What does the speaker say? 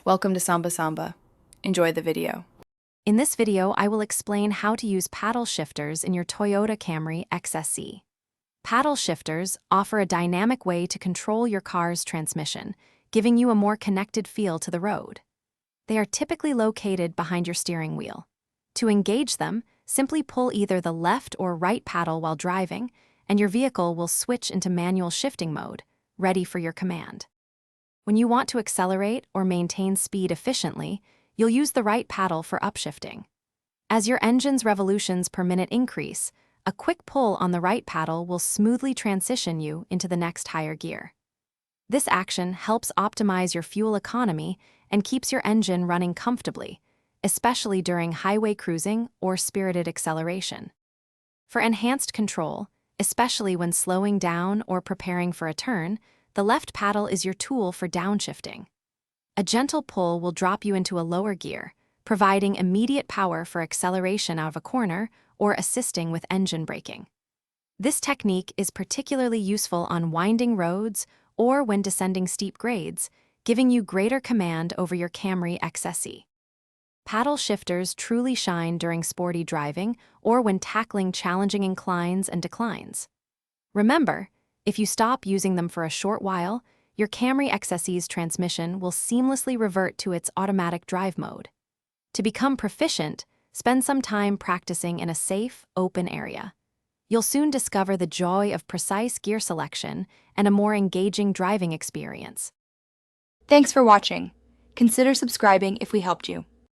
Welcome to Samba Samba. Enjoy the video. In this video, I will explain how to use paddle shifters in your Toyota Camry XSE. Paddle shifters offer a dynamic way to control your car's transmission, giving you a more connected feel to the road. They are typically located behind your steering wheel. To engage them, simply pull either the left or right paddle while driving, and your vehicle will switch into manual shifting mode, ready for your command. When you want to accelerate or maintain speed efficiently, you'll use the right paddle for upshifting. As your engine's revolutions per minute increase, a quick pull on the right paddle will smoothly transition you into the next higher gear. This action helps optimize your fuel economy and keeps your engine running comfortably, especially during highway cruising or spirited acceleration. For enhanced control, especially when slowing down or preparing for a turn, the left paddle is your tool for downshifting. A gentle pull will drop you into a lower gear, providing immediate power for acceleration out of a corner or assisting with engine braking. This technique is particularly useful on winding roads or when descending steep grades, giving you greater command over your Camry XSE. Paddle shifters truly shine during sporty driving or when tackling challenging inclines and declines. Remember, if you stop using them for a short while, your Camry XSE's transmission will seamlessly revert to its automatic drive mode. To become proficient, spend some time practicing in a safe, open area. You'll soon discover the joy of precise gear selection and a more engaging driving experience. Thanks for watching. Consider subscribing if we helped you.